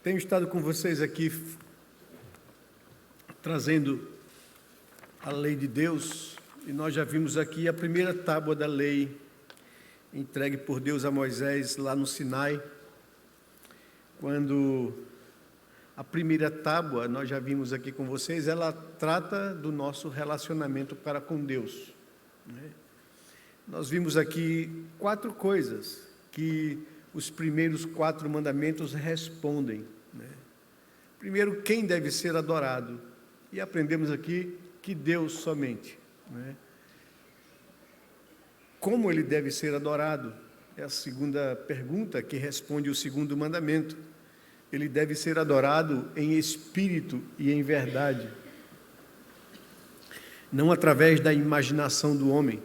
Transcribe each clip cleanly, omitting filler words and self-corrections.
Tenho estado com vocês aqui trazendo a lei de Deus, e nós já vimos aqui a primeira tábua da lei entregue por Deus a Moisés lá no Sinai. Quando a primeira tábua, nós já vimos aqui com vocês, ela trata do nosso relacionamento para com Deus, né? Nós vimos aqui 4 coisas que os primeiros 4 mandamentos respondem, né? Primeiro, quem deve ser adorado, e aprendemos aqui que Deus somente, né? Como ele deve ser adorado é a segunda pergunta que responde o segundo mandamento. Ele deve ser adorado em espírito e em verdade, não através da imaginação do homem,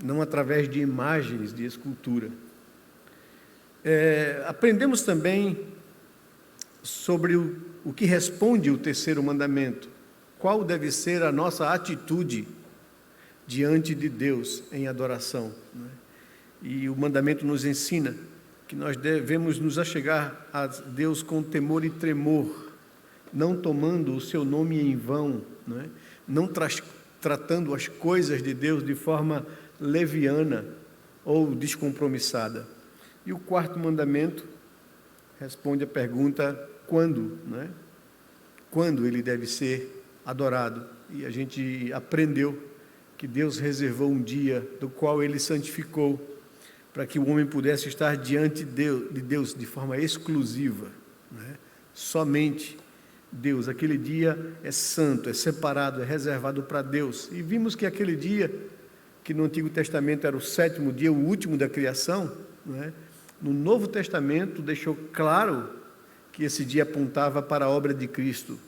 não através de imagens de escultura. Aprendemos também sobre o que responde o terceiro mandamento. Qual deve ser a nossa atitude diante de Deus em adoração, né? E o mandamento nos ensina que nós devemos nos achegar a Deus com temor e tremor, não tomando o seu nome em vão, né? Não tratando as coisas de Deus de forma leviana ou descompromissada. E o 4º mandamento responde a pergunta quando, né? Quando ele deve ser adorado. E a gente aprendeu que Deus reservou um dia do qual ele santificou para que o homem pudesse estar diante de Deus de forma exclusiva, né? Somente Deus. Aquele dia é santo, é separado, é reservado para Deus. E vimos que aquele dia, que no Antigo Testamento era o 7º dia, o último da criação, né? No Novo Testamento deixou claro que esse dia apontava para a obra de Cristo,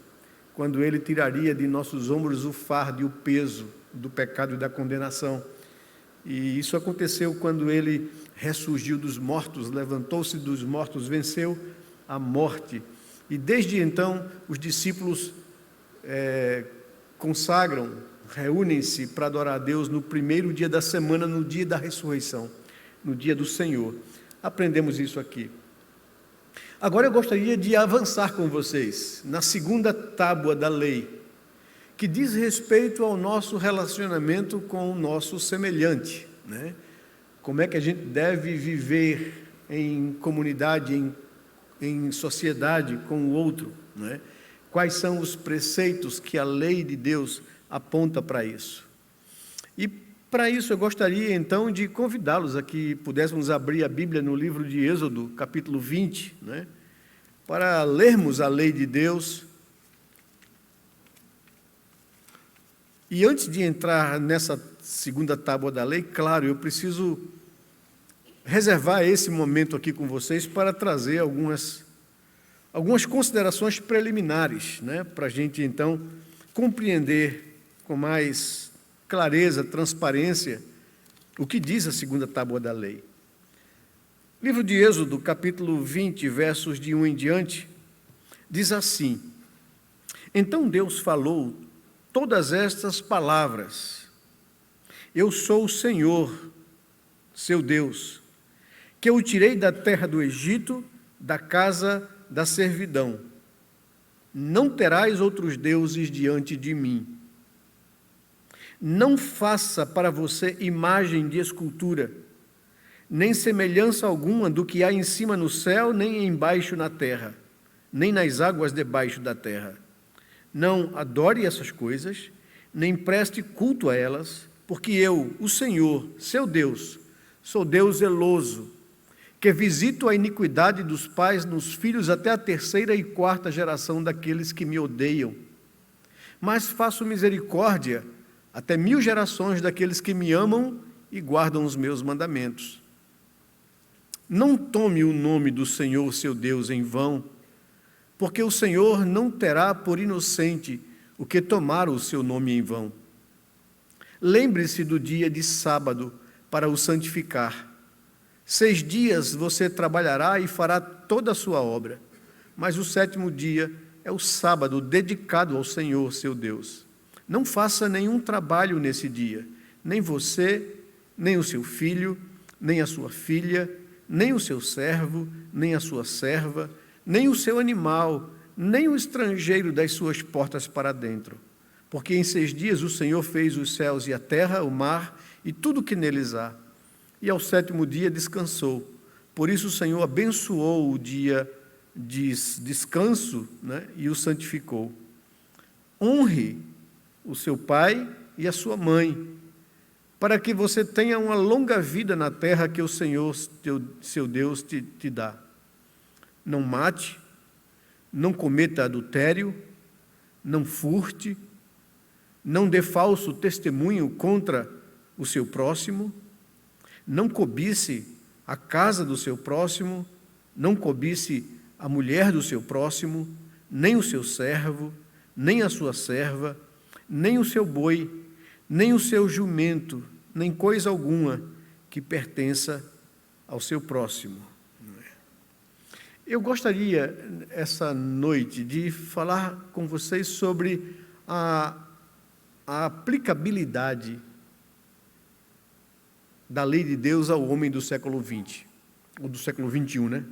quando ele tiraria de nossos ombros o fardo e o peso do pecado e da condenação. E isso aconteceu quando ele ressurgiu dos mortos, levantou-se dos mortos, venceu a morte. E desde então os discípulos consagram, reúnem-se para adorar a Deus no primeiro dia da semana, no dia da ressurreição, no dia do Senhor. Aprendemos isso aqui. Agora eu gostaria de avançar com vocês na segunda tábua da lei, que diz respeito ao nosso relacionamento com o nosso semelhante, né? Como é que a gente deve viver em comunidade, em sociedade com o outro, né? Quais são os preceitos que a lei de Deus aponta para isso? E para isso eu gostaria então de convidá-los a que pudéssemos abrir a Bíblia no livro de Êxodo, capítulo 20, né? Para lermos a lei de Deus. E antes de entrar nessa segunda tábua da lei, claro, eu preciso reservar esse momento aqui com vocês para trazer algumas considerações preliminares, né? Para a gente então compreender com mais clareza, transparência, o que diz a segunda tábua da lei. Livro de Êxodo, capítulo 20, versos de 1 em diante, diz assim: Então Deus falou todas estas palavras: Eu sou o Senhor, seu Deus, que eu tirei da terra do Egito, da casa da servidão. Não terás outros deuses diante de mim. Não faça para você imagem de escultura, nem semelhança alguma do que há em cima no céu, nem embaixo na terra, nem nas águas debaixo da terra. Não adore essas coisas, nem preste culto a elas, porque eu, o Senhor, seu Deus, sou Deus zeloso, que visito a iniquidade dos pais nos filhos até a 3ª e 4ª geração daqueles que me odeiam. Mas faço misericórdia até 1000 gerações daqueles que me amam e guardam os meus mandamentos. Não tome o nome do Senhor, seu Deus, em vão, porque o Senhor não terá por inocente o que tomar o seu nome em vão. Lembre-se do dia de sábado para o santificar. 6 dias você trabalhará e fará toda a sua obra, mas o 7º dia é o sábado dedicado ao Senhor, seu Deus. Não faça nenhum trabalho nesse dia, nem você, nem o seu filho, nem a sua filha, nem o seu servo, nem a sua serva, nem o seu animal, nem o estrangeiro das suas portas para dentro. Porque em 6 dias o Senhor fez os céus e a terra, o mar e tudo o que neles há. E ao 7º dia descansou. Por isso o Senhor abençoou o dia de descanso, né, e o santificou. Honre o seu pai e a sua mãe, para que você tenha uma longa vida na terra que o Senhor, seu Deus, te dá. Não mate, não cometa adultério, não furte, não dê falso testemunho contra o seu próximo, não cobice a casa do seu próximo, não cobice a mulher do seu próximo, nem o seu servo, nem a sua serva, nem o seu boi, nem o seu jumento, nem coisa alguma que pertença ao seu próximo. Eu gostaria, essa noite, de falar com vocês sobre a aplicabilidade da lei de Deus ao homem do século XX, ou do século XXI, né?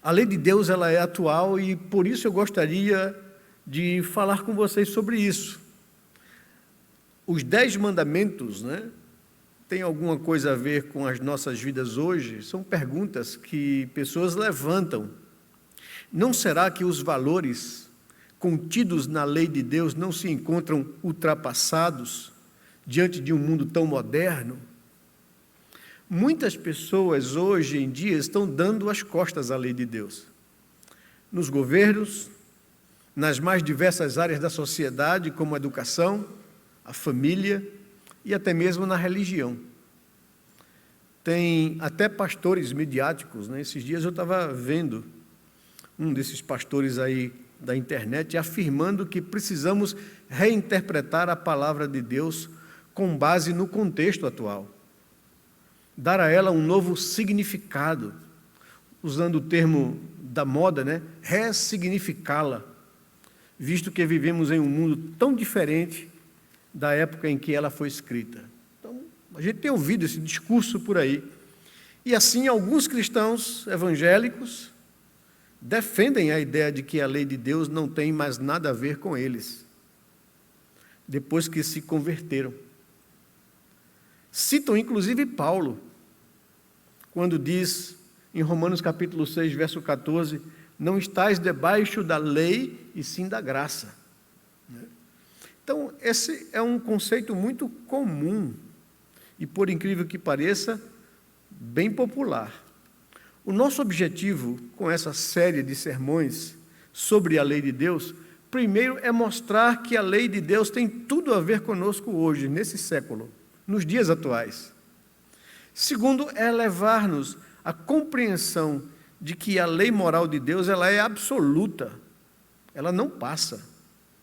A lei de Deus, ela é atual e por isso eu gostaria de falar com vocês sobre isso. Os 10 mandamentos, né, tem alguma coisa a ver com as nossas vidas hoje? São perguntas que pessoas levantam. Não será que os valores contidos na lei de Deus não se encontram ultrapassados diante de um mundo tão moderno? Muitas pessoas hoje em dia estão dando as costas à lei de Deus. Nos governos, nas mais diversas áreas da sociedade, como a educação, a família e até mesmo na religião. Tem até pastores midiáticos, né? Esses dias eu estava vendo um desses pastores aí da internet afirmando que precisamos reinterpretar a palavra de Deus com base no contexto atual. Dar a ela um novo significado, usando o termo da moda, né? Ressignificá-la, visto que vivemos em um mundo tão diferente da época em que ela foi escrita. Então, a gente tem ouvido esse discurso por aí. E assim, alguns cristãos evangélicos defendem a ideia de que a lei de Deus não tem mais nada a ver com eles, depois que se converteram. Citam, inclusive, Paulo, quando diz, em Romanos capítulo 6, verso 14, não estais debaixo da lei, e sim da graça. Então, esse é um conceito muito comum e, por incrível que pareça, bem popular. O nosso objetivo com essa série de sermões sobre a lei de Deus, primeiro é mostrar que a lei de Deus tem tudo a ver conosco hoje, nesse século, nos dias atuais. Segundo, é levar-nos à compreensão de que a lei moral de Deus ela é absoluta, ela não passa,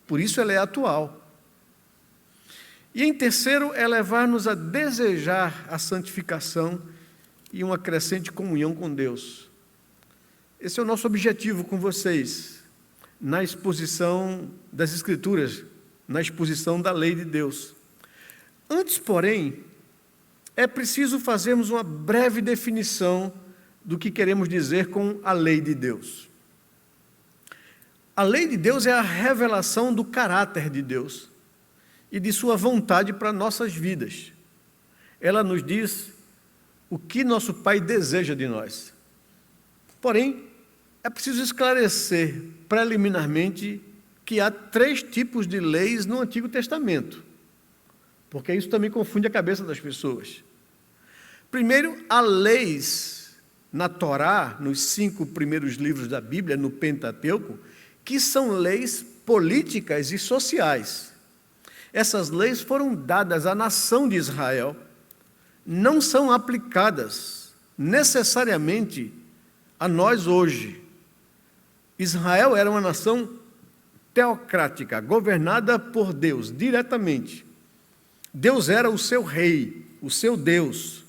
por isso ela é atual. E em terceiro, é levar-nos a desejar a santificação e uma crescente comunhão com Deus. Esse é o nosso objetivo com vocês, na exposição das Escrituras, na exposição da lei de Deus. Antes, porém, é preciso fazermos uma breve definição do que queremos dizer com a lei de Deus. A lei de Deus é a revelação do caráter de Deus e de sua vontade para nossas vidas. Ela nos diz o que nosso Pai deseja de nós. Porém, é preciso esclarecer preliminarmente que há 3 tipos de leis no Antigo Testamento, porque isso também confunde a cabeça das pessoas. Primeiro, há leis na Torá, nos 5 primeiros livros da Bíblia, no Pentateuco, que são leis políticas e sociais. Essas leis foram dadas à nação de Israel, não são aplicadas necessariamente a nós hoje. Israel era uma nação teocrática, governada por Deus diretamente. Deus era o seu rei, o seu Deus.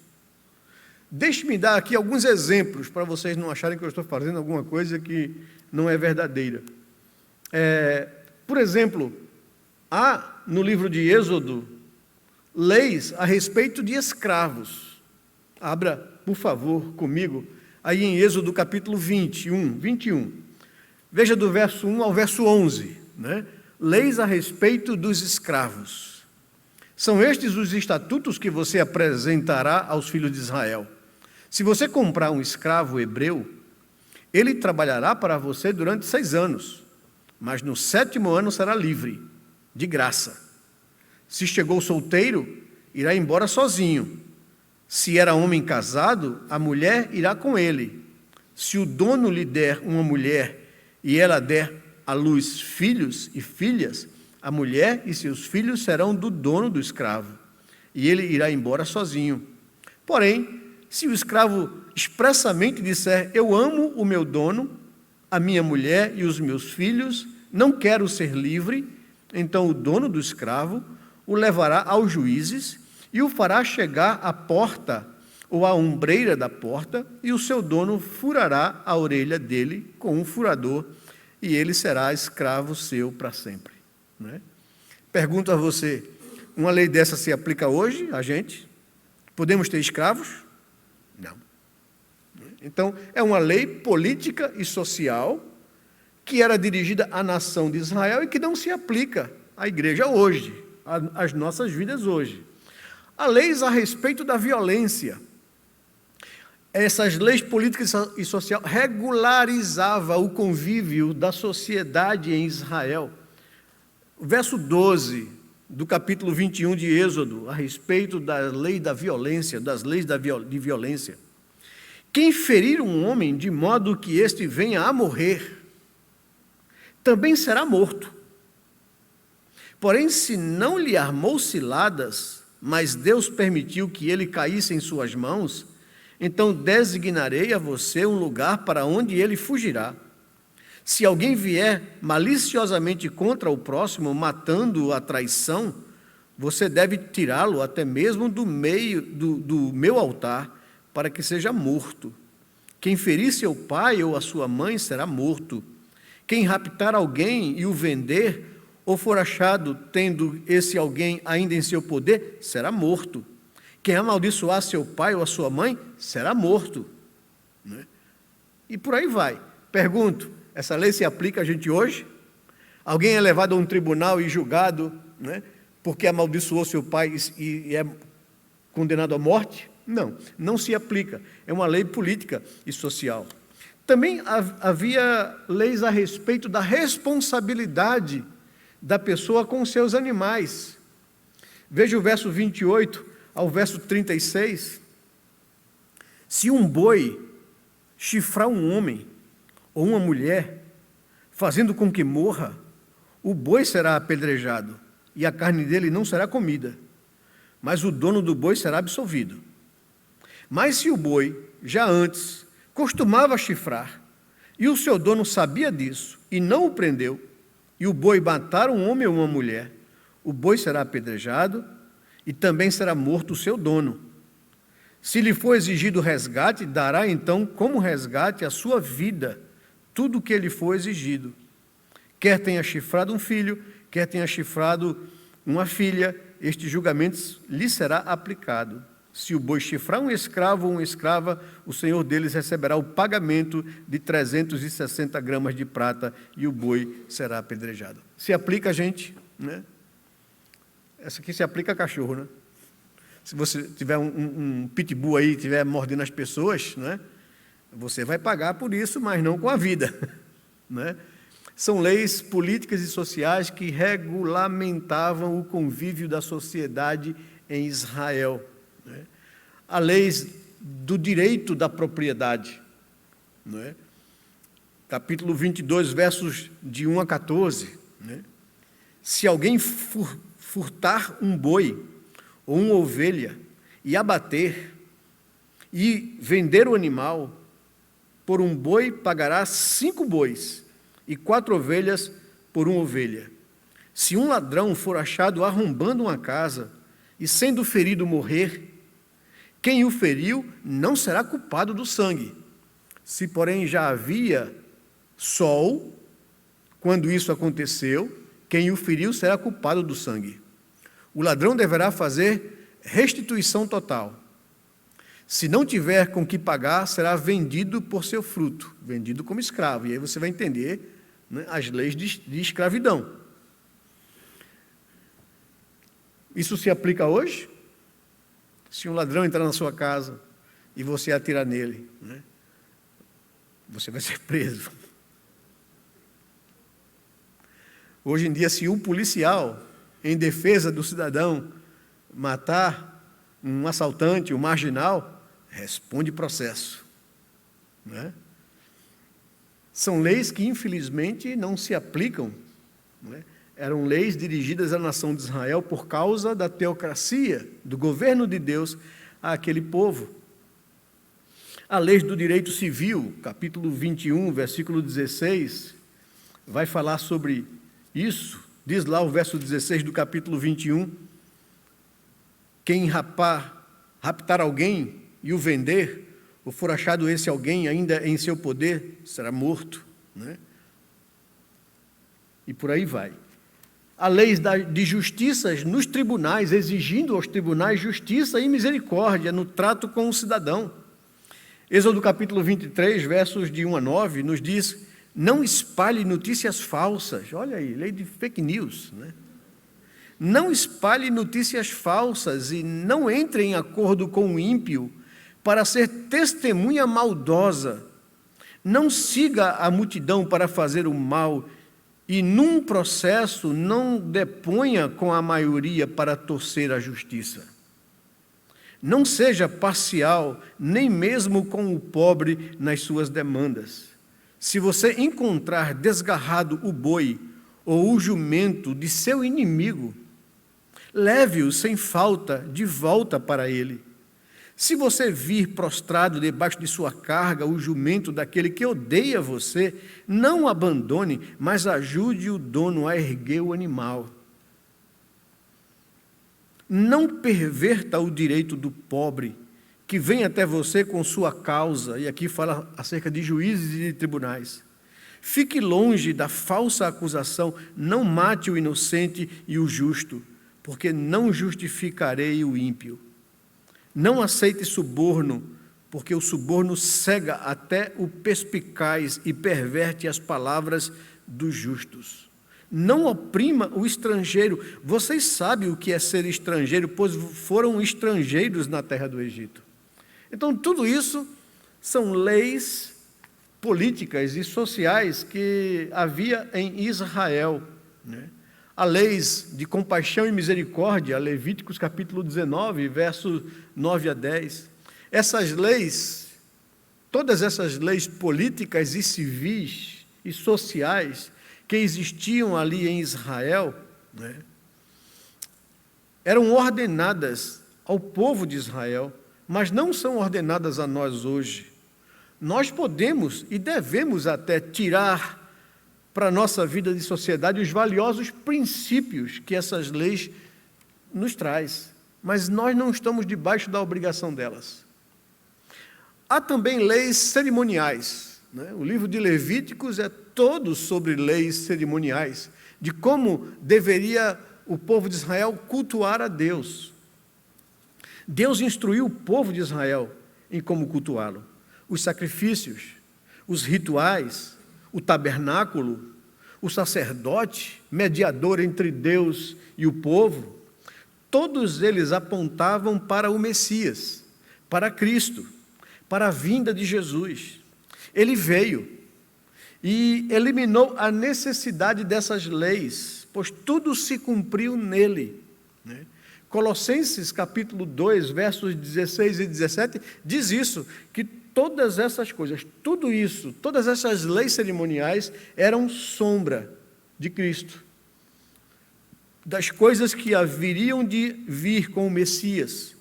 Deixe-me dar aqui alguns exemplos para vocês não acharem que eu estou fazendo alguma coisa que não é verdadeira. Por exemplo, há no livro de Êxodo leis a respeito de escravos. Abra, por favor, comigo, aí em Êxodo capítulo 21. Veja do verso 1 ao verso 11, né? Leis a respeito dos escravos. São estes os estatutos que você apresentará aos filhos de Israel. Se você comprar um escravo hebreu, ele trabalhará para você durante 6 anos, mas no 7º ano será livre, de graça. Se chegou solteiro, irá embora sozinho. Se era homem casado, a mulher irá com ele. Se o dono lhe der uma mulher e ela der à luz filhos e filhas, a mulher e seus filhos serão do dono do escravo, e ele irá embora sozinho. Porém, se o escravo expressamente disser: eu amo o meu dono, a minha mulher e os meus filhos, não quero ser livre, então o dono do escravo o levará aos juízes e o fará chegar à porta ou à ombreira da porta, e o seu dono furará a orelha dele com um furador, e ele será escravo seu para sempre. Né? Pergunto a você, uma lei dessa se aplica hoje a gente? Podemos ter escravos? Não. Então, é uma lei política e social que era dirigida à nação de Israel e que não se aplica à igreja hoje, às nossas vidas hoje. Há leis a respeito da violência. Essas leis políticas e social regularizavam o convívio da sociedade em Israel. O verso 12 do capítulo 21 de Êxodo, a respeito da lei da violência, das leis de violência. Quem ferir um homem de modo que este venha a morrer, também será morto. Porém, se não lhe armou ciladas, mas Deus permitiu que ele caísse em suas mãos, então designarei a você um lugar para onde ele fugirá. Se alguém vier maliciosamente contra o próximo, matando-o à traição, você deve tirá-lo até mesmo do meio do meu altar, para que seja morto. Quem ferir seu pai ou a sua mãe será morto. Quem raptar alguém e o vender, ou for achado tendo esse alguém ainda em seu poder, será morto. Quem amaldiçoar seu pai ou a sua mãe, será morto. Né? E por aí vai. Pergunto, essa lei se aplica a gente hoje? Alguém é levado a um tribunal e julgado, né, porque amaldiçoou seu pai e é condenado à morte? Não, não se aplica. É uma lei política e social. Também havia leis a respeito da responsabilidade da pessoa com seus animais. Veja o verso 28 ao verso 36. Se um boi chifrar um homem ou uma mulher, fazendo com que morra, o boi será apedrejado e a carne dele não será comida, mas o dono do boi será absolvido. Mas se o boi, já antes, costumava chifrar, e o seu dono sabia disso e não o prendeu, e o boi matar um homem ou uma mulher, o boi será apedrejado e também será morto o seu dono. Se lhe for exigido resgate, dará então como resgate a sua vida, tudo o que lhe for exigido. Quer tenha chifrado um filho, quer tenha chifrado uma filha, este julgamento lhe será aplicado. Se o boi chifrar um escravo ou uma escrava, o senhor deles receberá o pagamento de 360 gramas de prata e o boi será apedrejado. Se aplica a gente, né? Essa aqui se aplica a cachorro, né? Se você tiver um pitbull aí, estiver mordendo as pessoas, né? Você vai pagar por isso, mas não com a vida, né? São leis políticas e sociais que regulamentavam o convívio da sociedade em Israel. Né? Há leis do direito da propriedade. Né? Capítulo 22, versos de 1 a 14. Né? Se alguém furtar um boi ou uma ovelha e abater e vender o animal, por um boi pagará 5 bois e 4 ovelhas por uma ovelha. Se um ladrão for achado arrombando uma casa e sendo ferido morrer, quem o feriu não será culpado do sangue. Se, porém, já havia sol, quando isso aconteceu, quem o feriu será culpado do sangue. O ladrão deverá fazer restituição total. Se não tiver com que pagar, será vendido por seu fruto, vendido como escravo. E aí você vai entender, né, as leis de escravidão. Isso se aplica hoje? Se um ladrão entrar na sua casa e você atirar nele, né, você vai ser preso. Hoje em dia, se um policial, em defesa do cidadão, matar um assaltante, um marginal, responde processo. Né? São leis que, infelizmente, não se aplicam. Né? Eram leis dirigidas à nação de Israel por causa da teocracia, do governo de Deus àquele povo. A lei do direito civil, capítulo 21, versículo 16, vai falar sobre isso. Diz lá o verso 16 do capítulo 21, quem raptar alguém e o vender, ou for achado esse alguém ainda em seu poder, será morto. Né? E por aí vai. Há leis de justiças nos tribunais, exigindo aos tribunais justiça e misericórdia no trato com o cidadão. Êxodo capítulo 23, versos de 1 a 9, nos diz: não espalhe notícias falsas. Olha aí, lei de fake news, né? Não espalhe notícias falsas e não entre em acordo com o ímpio para ser testemunha maldosa. Não siga a multidão para fazer o mal e, num processo, não deponha com a maioria para torcer a justiça. Não seja parcial, nem mesmo com o pobre nas suas demandas. Se você encontrar desgarrado o boi ou o jumento de seu inimigo, leve-o sem falta de volta para ele. Se você vir prostrado debaixo de sua carga o jumento daquele que odeia você, não o abandone, mas ajude o dono a erguer o animal. Não perverta o direito do pobre, que vem até você com sua causa, e aqui fala acerca de juízes e de tribunais. Fique longe da falsa acusação, não mate o inocente e o justo, porque não justificarei o ímpio. Não aceite suborno, porque o suborno cega até o perspicaz e perverte as palavras dos justos. Não oprima o estrangeiro. Vocês sabem o que é ser estrangeiro, pois foram estrangeiros na terra do Egito. Então, tudo isso são leis políticas e sociais que havia em Israel, né? Há leis de compaixão e misericórdia, Levíticos capítulo 19, versos 9 a 10. Essas leis, todas essas leis políticas e civis e sociais que existiam ali em Israel, né, eram ordenadas ao povo de Israel, mas não são ordenadas a nós hoje. Nós podemos e devemos até tirar para a nossa vida de sociedade os valiosos princípios que essas leis nos traz, mas nós não estamos debaixo da obrigação delas. Há também leis cerimoniais, né? O livro de Levíticos é todo sobre leis cerimoniais, de como deveria o povo de Israel cultuar a Deus. Deus instruiu o povo de Israel em como cultuá-lo. Os sacrifícios, os rituais, o tabernáculo, o sacerdote, mediador entre Deus e o povo, todos eles apontavam para o Messias, para Cristo, para a vinda de Jesus. Ele veio e eliminou a necessidade dessas leis, pois tudo se cumpriu nele, né? Colossenses capítulo 2, versos 16 e 17, diz isso, que todas essas coisas, tudo isso, todas essas leis cerimoniais eram sombra de Cristo, das coisas que haveriam de vir com o Messias,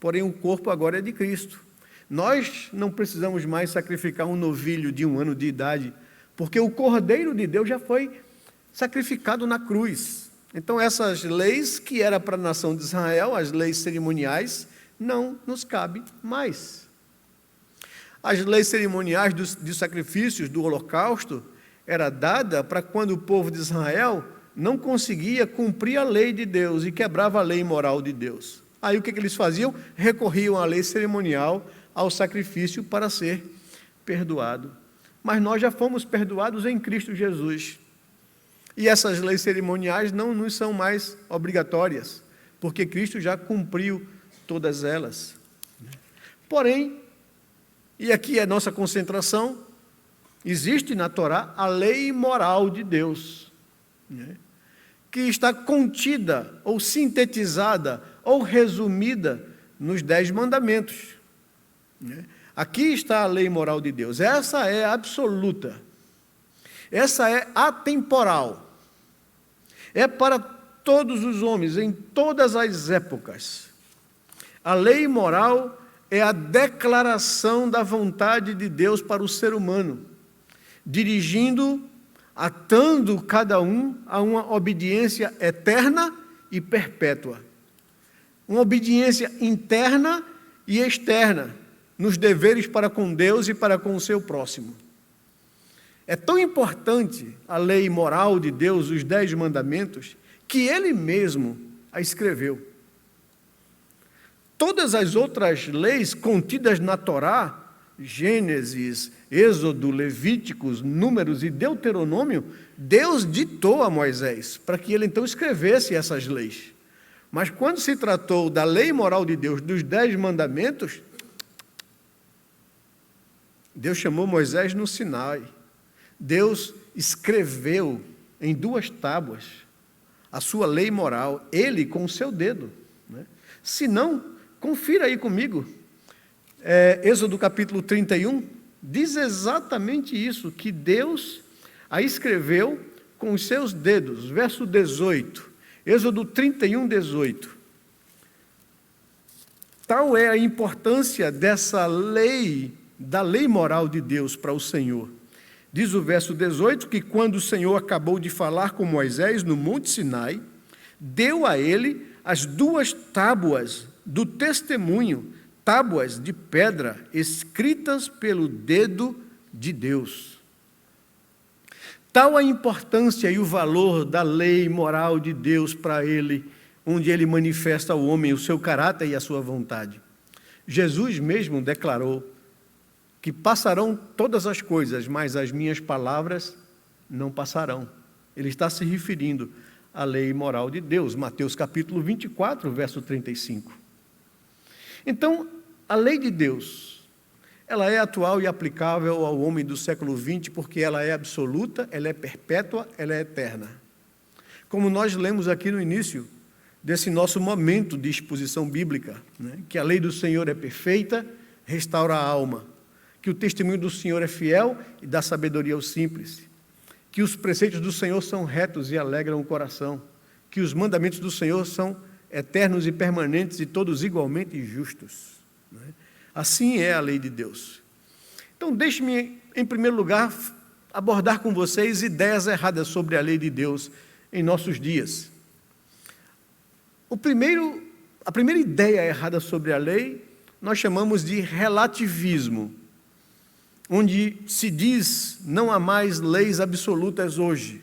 porém o corpo agora é de Cristo. Nós não precisamos mais sacrificar um novilho de 1 ano de idade, porque o Cordeiro de Deus já foi sacrificado na cruz. Então essas leis que eram para a nação de Israel, as leis cerimoniais, não nos cabem mais. As leis cerimoniais de sacrifícios do holocausto era dada para quando o povo de Israel não conseguia cumprir a lei de Deus e quebrava a lei moral de Deus. Aí o que eles faziam? Recorriam à lei cerimonial ao sacrifício para ser perdoado. Mas nós já fomos perdoados em Cristo Jesus. E essas leis cerimoniais não nos são mais obrigatórias, porque Cristo já cumpriu todas elas. Porém, e aqui é nossa concentração, existe na Torá a lei moral de Deus, que está contida, ou sintetizada, ou resumida nos 10 mandamentos. Aqui está a lei moral de Deus. Essa é absoluta. Essa é atemporal. É para todos os homens, em todas as épocas. A lei moral é a declaração da vontade de Deus para o ser humano, dirigindo, atando cada um a uma obediência eterna e perpétua. Uma obediência interna e externa, nos deveres para com Deus e para com o seu próximo. É tão importante a lei moral de Deus, os 10 mandamentos, que Ele mesmo a escreveu. Todas as outras leis contidas na Torá, Gênesis, Êxodo, Levíticos, Números e Deuteronômio, Deus ditou a Moisés, para que ele então escrevesse essas leis. Mas quando se tratou da lei moral de Deus, dos 10 mandamentos, Deus chamou Moisés no Sinai. Deus escreveu em 2 tábuas a sua lei moral, ele com o seu dedo. Se não, confira aí comigo, Êxodo capítulo 31, diz exatamente isso, que Deus a escreveu com os seus dedos, verso 18, Êxodo 31, 18. Tal é a importância dessa lei, da lei moral de Deus para o Senhor. Diz o verso 18 que quando o Senhor acabou de falar com Moisés no Monte Sinai, deu a ele as 2 tábuas do testemunho, tábuas de pedra escritas pelo dedo de Deus. Tal a importância e o valor da lei moral de Deus para ele, onde ele manifesta ao homem o seu caráter e a sua vontade. Jesus mesmo declarou que passarão todas as coisas, mas as minhas palavras não passarão. Ele está se referindo à lei moral de Deus, Mateus capítulo 24, verso 35. Então, a lei de Deus, ela é atual e aplicável ao homem do século XX, porque ela é absoluta, ela é perpétua, ela é eterna. Como nós lemos aqui no início desse nosso momento de exposição bíblica, que a lei do Senhor é perfeita, restaura a alma, que o testemunho do Senhor é fiel e dá sabedoria aos simples, que os preceitos do Senhor são retos e alegram o coração, que os mandamentos do Senhor são eternos e permanentes e todos igualmente justos. Assim é a lei de Deus. Então, deixe-me, em primeiro lugar, abordar com vocês ideias erradas sobre a lei de Deus em nossos dias. A primeira ideia errada sobre a lei, nós chamamos de relativismo, onde se diz não há mais leis absolutas hoje.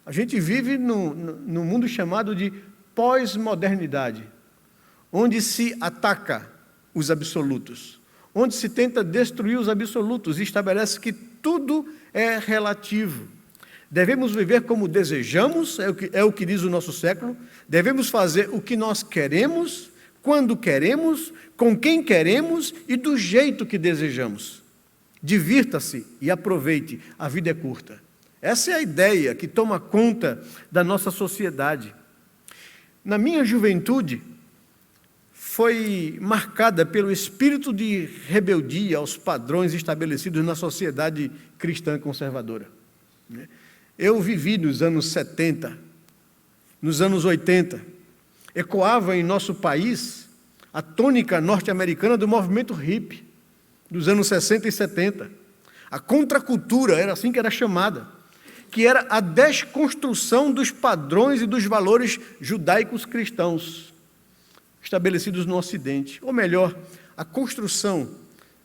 A gente vive no mundo chamado de pós-modernidade, onde se ataca os absolutos, onde se tenta destruir os absolutos e estabelece que tudo é relativo. Devemos viver como desejamos, é o que diz o nosso século, devemos fazer o que nós queremos, quando queremos, com quem queremos e do jeito que desejamos. Divirta-se e aproveite, a vida é curta. Essa é a ideia que toma conta da nossa sociedade. Na minha juventude, foi marcada pelo espírito de rebeldia aos padrões estabelecidos na sociedade cristã conservadora. Eu vivi nos anos 70, nos anos 80, ecoava em nosso país a tônica norte-americana do movimento hippie, dos anos 60 e 70. A contracultura, era assim que era chamada, que era a desconstrução dos padrões e dos valores judaicos cristãos estabelecidos no Ocidente, ou melhor, a construção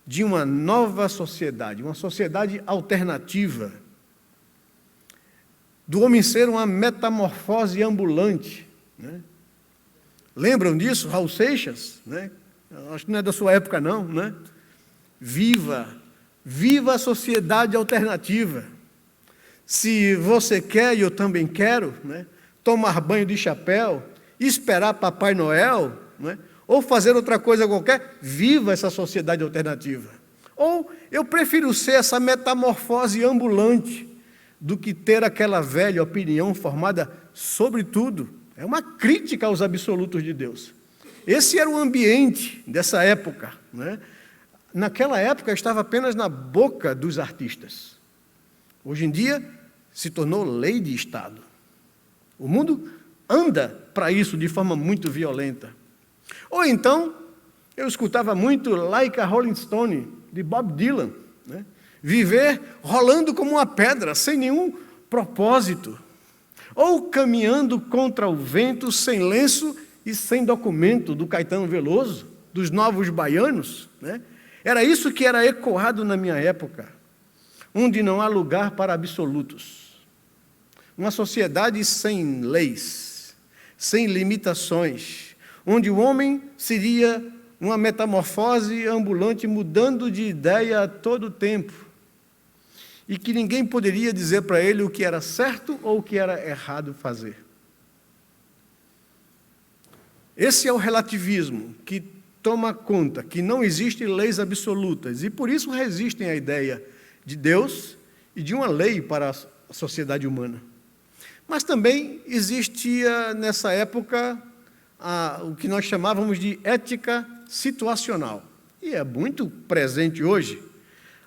de uma nova sociedade, uma sociedade alternativa, do homem ser uma metamorfose ambulante. Lembram disso? Raul Seixas? Acho que não é da sua época não, Viva a sociedade alternativa. Se você quer, e eu também quero, né, tomar banho de chapéu, esperar Papai Noel, né, ou fazer outra coisa qualquer, viva essa sociedade alternativa. Ou eu prefiro ser essa metamorfose ambulante do que ter aquela velha opinião formada sobre tudo. É uma crítica aos absolutos de Deus. Esse era o ambiente dessa época, né? Naquela época estava apenas na boca dos artistas. Hoje em dia se tornou lei de Estado. O mundo anda para isso de forma muito violenta. Ou então, eu escutava muito Like a Rolling Stone, de Bob Dylan, né? Viver rolando como uma pedra, sem nenhum propósito. Ou caminhando contra o vento, sem lenço e sem documento, do Caetano Veloso, dos Novos Baianos, né? Era isso que era ecoado na minha época, onde não há lugar para absolutos. Uma sociedade sem leis, sem limitações, onde o homem seria uma metamorfose ambulante, mudando de ideia a todo tempo, e que ninguém poderia dizer para ele o que era certo ou o que era errado fazer. Esse é o relativismo que toma conta que não existem leis absolutas e por isso resistem à ideia de Deus e de uma lei para a sociedade humana. Mas também existia nessa época o que nós chamávamos de ética situacional, e é muito presente hoje,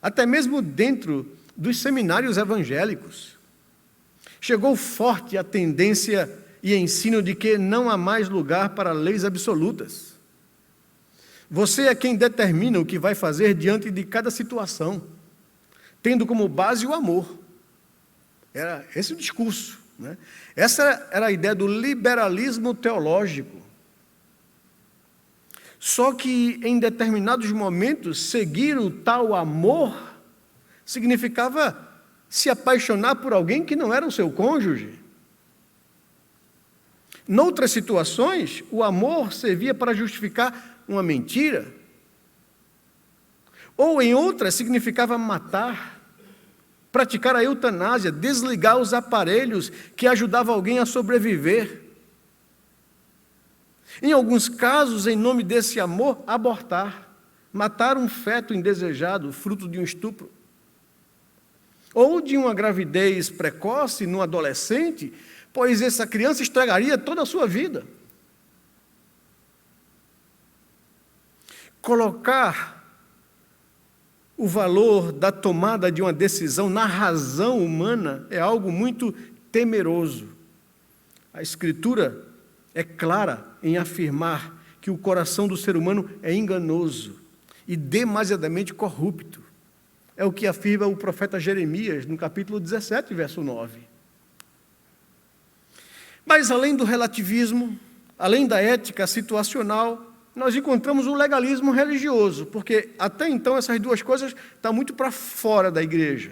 até mesmo dentro dos seminários evangélicos. Chegou forte a tendência e ensino de que não há mais lugar para leis absolutas. Você é quem determina o que vai fazer diante de cada situação, tendo como base o amor. Era esse o discurso, né? Essa era a ideia do liberalismo teológico. Só que, em determinados momentos, seguir o tal amor significava se apaixonar por alguém que não era o seu cônjuge. Noutras situações, o amor servia para justificar uma mentira. Ou, em outras, significava matar, praticar a eutanásia, desligar os aparelhos que ajudavam alguém a sobreviver. Em alguns casos, em nome desse amor, abortar, matar um feto indesejado, fruto de um estupro. Ou de uma gravidez precoce no adolescente, pois essa criança estragaria toda a sua vida. Colocar o valor da tomada de uma decisão na razão humana é algo muito temeroso. A Escritura é clara em afirmar que o coração do ser humano é enganoso e demasiadamente corrupto. É o que afirma o profeta Jeremias, no capítulo 17, verso 9. Mas, além do relativismo, além da ética situacional, nós encontramos o legalismo religioso, porque até então essas duas coisas estão muito para fora da igreja.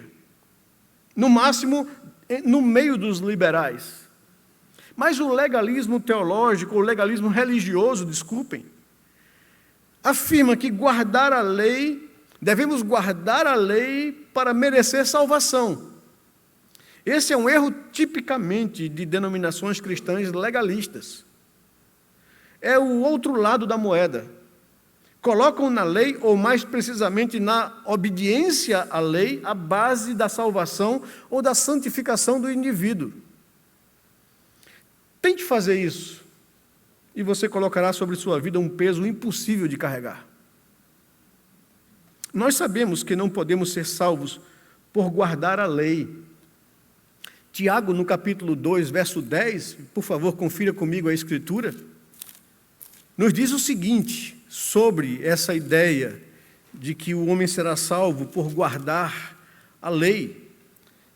No máximo, no meio dos liberais. Mas o legalismo teológico, o legalismo religioso, desculpem, afirma que devemos guardar a lei para merecer salvação. Esse é um erro tipicamente de denominações cristãs legalistas. É o outro lado da moeda. Colocam na lei, ou mais precisamente na obediência à lei, a base da salvação ou da santificação do indivíduo. Tente fazer isso, e você colocará sobre sua vida um peso impossível de carregar. Nós sabemos que não podemos ser salvos por guardar a lei. Tiago, no capítulo 2, verso 10, por favor, confira comigo a Escritura, nos diz o seguinte sobre essa ideia de que o homem será salvo por guardar a lei.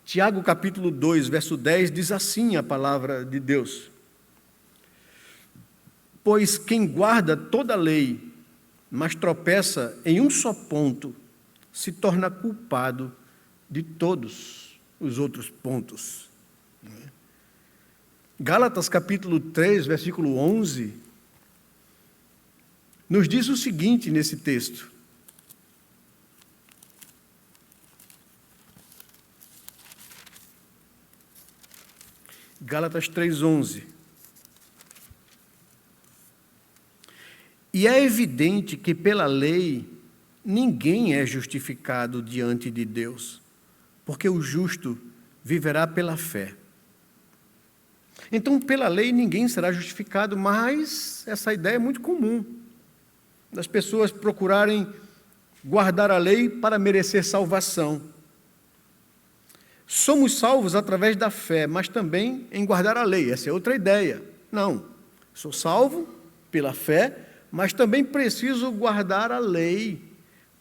Tiago, capítulo 2, verso 10, diz assim a palavra de Deus: pois quem guarda toda a lei, mas tropeça em um só ponto, se torna culpado de todos os outros pontos. Gálatas capítulo 3, versículo 11, nos diz o seguinte nesse texto: Gálatas 3:11. E é evidente que pela lei ninguém é justificado diante de Deus, porque o justo viverá pela fé. Então, pela lei ninguém será justificado, mas essa ideia é muito comum, das pessoas procurarem guardar a lei para merecer salvação. Somos salvos através da fé, mas também em guardar a lei. Essa é outra ideia. Não, sou salvo pela fé, mas também preciso guardar a lei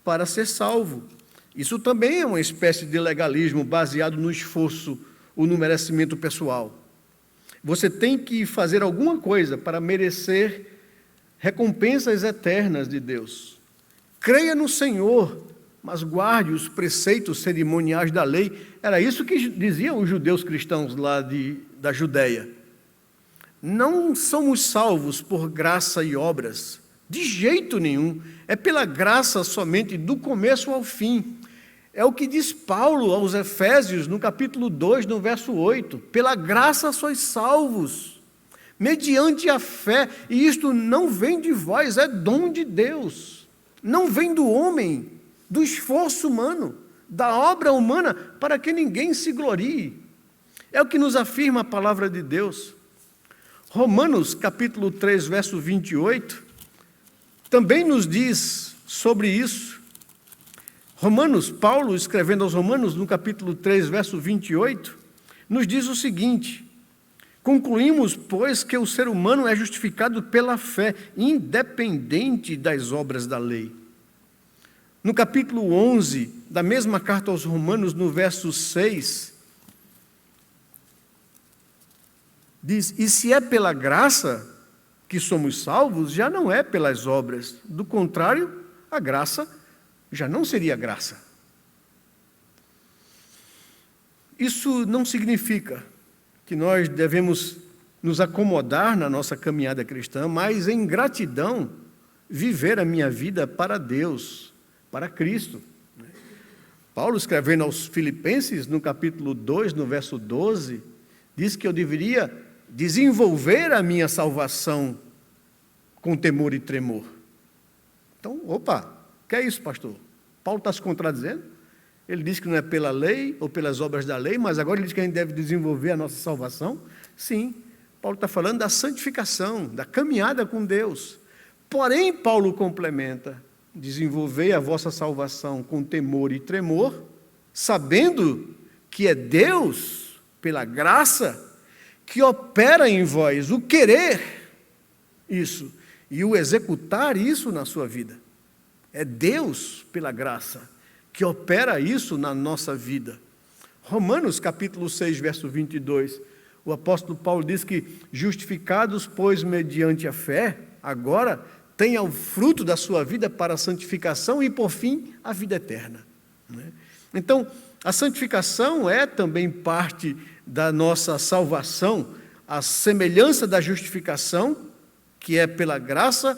para ser salvo. Isso também é uma espécie de legalismo baseado no esforço ou no merecimento pessoal. Você tem que fazer alguma coisa para merecer recompensas eternas de Deus. Creia no Senhor, mas guarde os preceitos cerimoniais da lei. Era isso que diziam os judeus cristãos lá da Judéia. Não somos salvos por graça e obras, de jeito nenhum. É pela graça somente, do começo ao fim. É o que diz Paulo aos Efésios, no capítulo 2, no verso 8. Pela graça sois salvos, mediante a fé, e isto não vem de vós, é dom de Deus. Não vem do homem, do esforço humano, da obra humana, para que ninguém se glorie. É o que nos afirma a palavra de Deus. Romanos, capítulo 3, verso 28, também nos diz sobre isso. Paulo, escrevendo aos Romanos, no capítulo 3, verso 28, nos diz o seguinte: concluímos, pois, que o ser humano é justificado pela fé, independente das obras da lei. No capítulo 11, da mesma carta aos Romanos, no verso 6, diz: e se é pela graça que somos salvos, já não é pelas obras. Do contrário, a graça já não seria graça. Isso não significa que nós devemos nos acomodar na nossa caminhada cristã, mas em gratidão viver a minha vida para Deus, para Cristo. Paulo, escrevendo aos Filipenses, no capítulo 2, no verso 12, diz que eu deveria desenvolver a minha salvação com temor e tremor. Então, que é isso, pastor? Paulo está se contradizendo? Ele diz que não é pela lei ou pelas obras da lei, mas agora ele diz que a gente deve desenvolver a nossa salvação? Sim, Paulo está falando da santificação, da caminhada com Deus. Porém, Paulo complementa: desenvolvei a vossa salvação com temor e tremor, sabendo que é Deus, pela graça, que opera em vós o querer isso e o executar isso na sua vida. É Deus, pela graça, que opera isso na nossa vida. Romanos, capítulo 6, verso 22, o apóstolo Paulo diz que, justificados, pois, mediante a fé, agora tenha o fruto da sua vida para a santificação e, por fim, a vida eterna. Então, a santificação é também parte da nossa salvação, a semelhança da justificação, que é pela graça.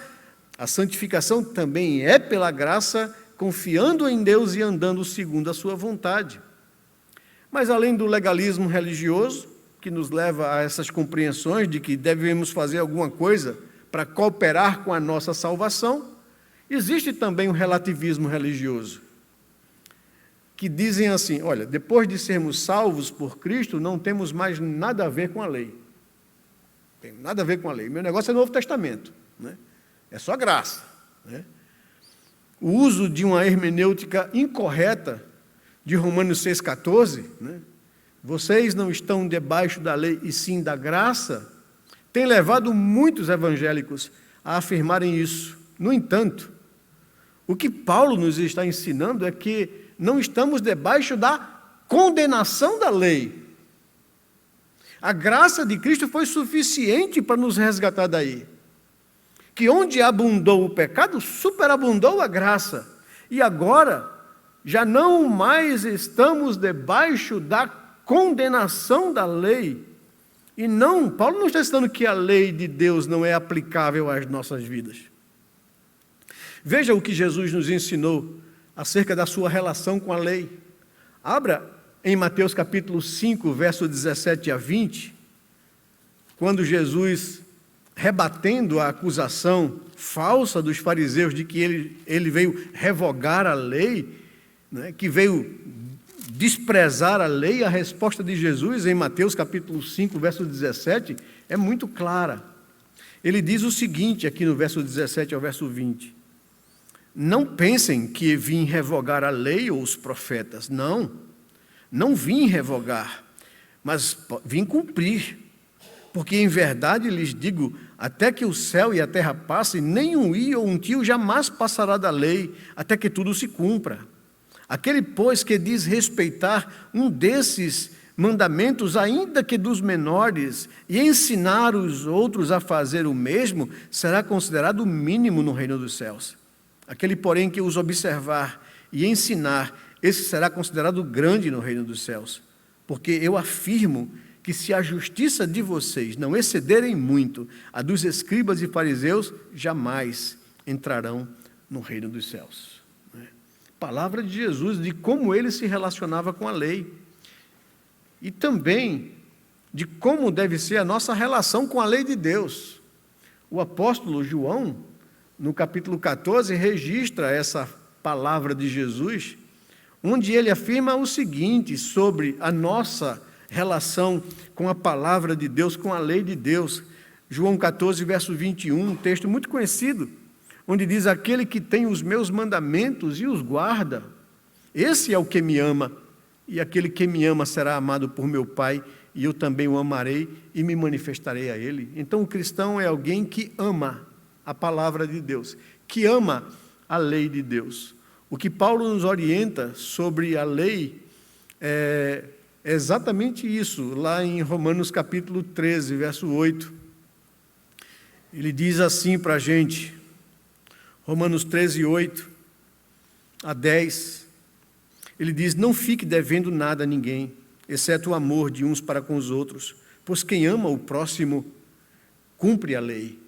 A santificação também é pela graça, confiando em Deus e andando segundo a sua vontade. Mas além do legalismo religioso, que nos leva a essas compreensões de que devemos fazer alguma coisa para cooperar com a nossa salvação, existe também o relativismo religioso, que dizem assim: olha, depois de sermos salvos por Cristo, não temos mais nada a ver com a lei. Tem nada a ver com a lei. Meu negócio é o Novo Testamento, né? É só graça, né? O uso de uma hermenêutica incorreta de Romanos 6,14, né? Vocês não estão debaixo da lei e sim da graça, tem levado muitos evangélicos a afirmarem isso. No entanto, o que Paulo nos está ensinando é que não estamos debaixo da condenação da lei. A graça de Cristo foi suficiente para nos resgatar daí. Que onde abundou o pecado, superabundou a graça. E agora, já não mais estamos debaixo da condenação da lei. E não, Paulo não está ensinando que a lei de Deus não é aplicável às nossas vidas. Veja o que Jesus nos ensinou acerca da sua relação com a lei. Abra em Mateus capítulo 5, verso 17 a 20. quando Jesus, rebatendo a acusação falsa dos fariseus de que ele veio revogar a lei, né, que veio desprezar a lei, a resposta de Jesus em Mateus capítulo 5, verso 17, é muito clara. Ele diz o seguinte, aqui no verso 17 ao verso 20: não pensem que vim revogar a lei ou os profetas, não vim revogar, mas vim cumprir. Porque em verdade lhes digo, até que o céu e a terra passem, nem um i ou um tio jamais passará da lei, até que tudo se cumpra. Aquele, pois, que diz respeitar um desses mandamentos, ainda que dos menores, e ensinar os outros a fazer o mesmo, será considerado o mínimo no reino dos céus. Aquele, porém, que os observar e ensinar, esse será considerado grande no reino dos céus. Porque eu afirmo que se a justiça de vocês não excederem muito a dos escribas e fariseus, jamais entrarão no reino dos céus. Palavra de Jesus, de como ele se relacionava com a lei. E também de como deve ser a nossa relação com a lei de Deus. O apóstolo João, no capítulo 14, registra essa palavra de Jesus, onde ele afirma o seguinte sobre a nossa relação com a palavra de Deus, com a lei de Deus. João 14, verso 21, um texto muito conhecido, onde diz: aquele que tem os meus mandamentos e os guarda, esse é o que me ama, e aquele que me ama será amado por meu Pai, e eu também o amarei e me manifestarei a ele. Então o cristão é alguém que ama a palavra de Deus, que ama a lei de Deus. O que Paulo nos orienta sobre a lei é exatamente isso, lá em Romanos capítulo 13, verso 8. Ele diz assim para a gente, Romanos 13, 8 a 10, ele diz: não fique devendo nada a ninguém, exceto o amor de uns para com os outros, pois quem ama o próximo cumpre a lei.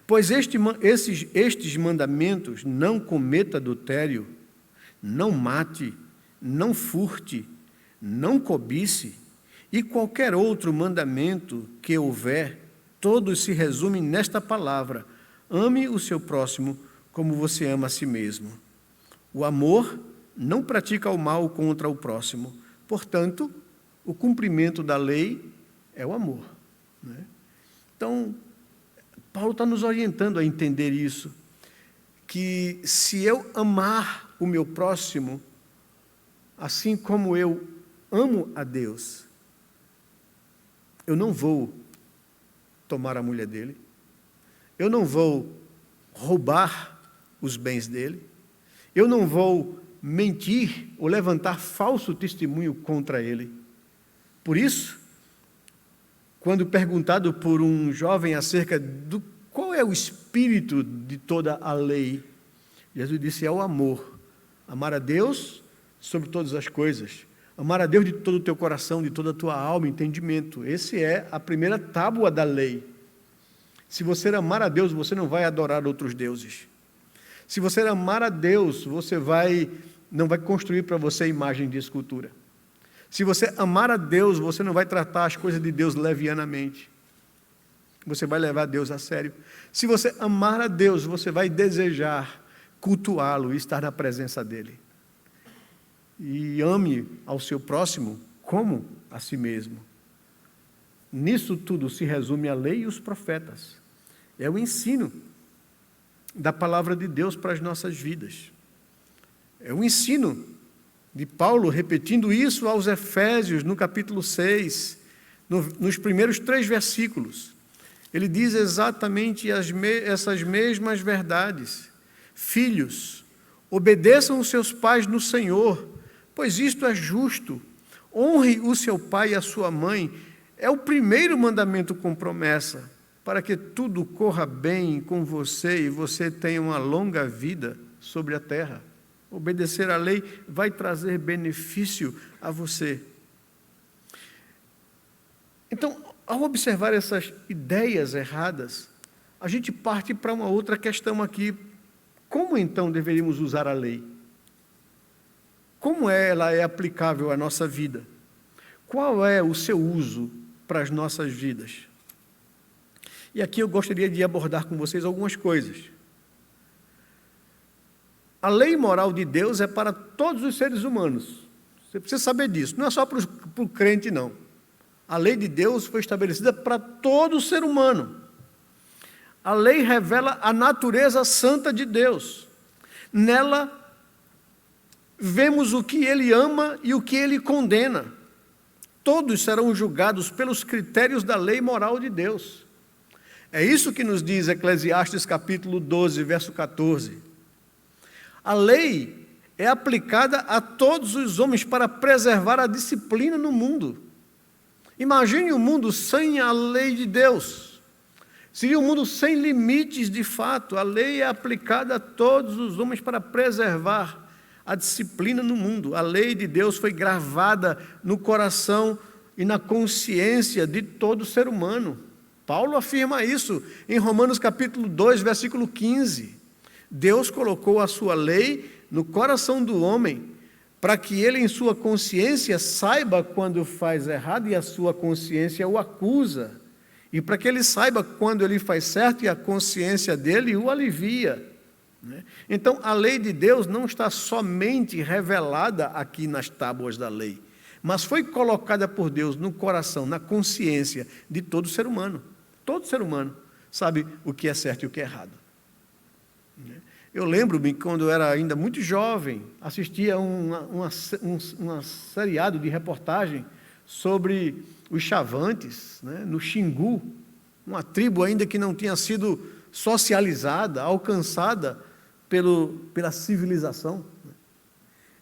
Pois estes mandamentos: não cometa adultério, não mate, não furte, não cobice, e qualquer outro mandamento que houver, todos se resumem nesta palavra: ame o seu próximo como você ama a si mesmo. O amor não pratica o mal contra o próximo. Portanto, o cumprimento da lei é o amor, né? Então, Paulo está nos orientando a entender isso, que se eu amar o meu próximo, assim como eu amo a Deus, eu não vou tomar a mulher dele, eu não vou roubar os bens dele, eu não vou mentir ou levantar falso testemunho contra ele. Por isso, quando perguntado por um jovem acerca do qual é o espírito de toda a lei, Jesus disse: é o amor. Amar a Deus sobre todas as coisas. Amar a Deus de todo o teu coração, de toda a tua alma, entendimento. Esse é a primeira tábua da lei. Se você amar a Deus, você não vai adorar outros deuses. Se você amar a Deus, você não vai construir para você imagem de escultura. Se você amar a Deus, você não vai tratar as coisas de Deus levianamente. Você vai levar Deus a sério. Se você amar a Deus, você vai desejar cultuá-lo e estar na presença dele. E ame ao seu próximo como a si mesmo. Nisso tudo se resume a lei e os profetas. É o ensino da palavra de Deus para as nossas vidas. É o ensino de Paulo repetindo isso aos Efésios, no capítulo 6, nos primeiros 3 versículos. Ele diz exatamente essas mesmas verdades. Filhos, obedeçam os seus pais no Senhor, pois isto é justo. Honre o seu pai e a sua mãe. É o primeiro mandamento com promessa, para que tudo corra bem com você e você tenha uma longa vida sobre a terra. Obedecer à lei vai trazer benefício a você. Então, ao observar essas ideias erradas, a gente parte para uma outra questão aqui. Como então deveríamos usar a lei? Como ela é aplicável à nossa vida? Qual é o seu uso para as nossas vidas. E aqui eu gostaria de abordar com vocês algumas coisas. A lei moral de Deus é para todos os seres humanos. Você precisa saber disso. Não é só para o crente, não. A lei de Deus foi estabelecida para todo ser humano. A lei revela a natureza santa de Deus. Nela, vemos o que Ele ama e o que Ele condena. Todos serão julgados pelos critérios da lei moral de Deus. É isso que nos diz Eclesiastes capítulo 12, verso 14. A lei é aplicada a todos os homens para preservar a disciplina no mundo. Imagine um mundo sem a lei de Deus. Seria um mundo sem limites de fato. A lei é aplicada a todos os homens para preservar a disciplina no mundo. A lei de Deus foi gravada no coração e na consciência de todo ser humano. Paulo afirma isso em Romanos capítulo 2, versículo 15. Deus colocou a sua lei no coração do homem, para que ele em sua consciência saiba quando faz errado e a sua consciência o acusa, e para que ele saiba quando ele faz certo e a consciência dele o alivia. Então, a lei de Deus não está somente revelada aqui nas tábuas da lei, mas foi colocada por Deus no coração, na consciência de todo ser humano. Todo ser humano sabe o que é certo e o que é errado. Eu lembro-me, quando eu era ainda muito jovem, assistia um seriado de reportagem sobre os Chavantes, no Xingu, uma tribo ainda que não tinha sido socializada, alcançada pela civilização.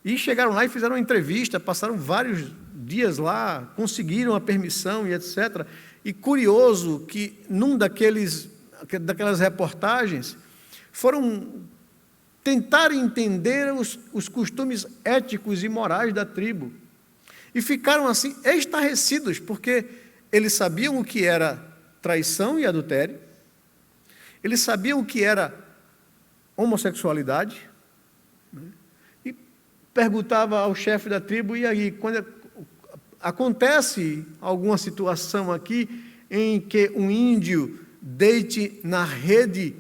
E chegaram lá e fizeram uma entrevista, passaram vários dias lá, conseguiram a permissão e etc. E curioso que num daquelas reportagens foram tentar entender os costumes éticos e morais da tribo. E ficaram assim estarrecidos, porque eles sabiam o que era traição e adultério, eles sabiam o que era homossexualidade, e perguntava ao chefe da tribo, e aí, quando acontece alguma situação aqui em que um índio deite na rede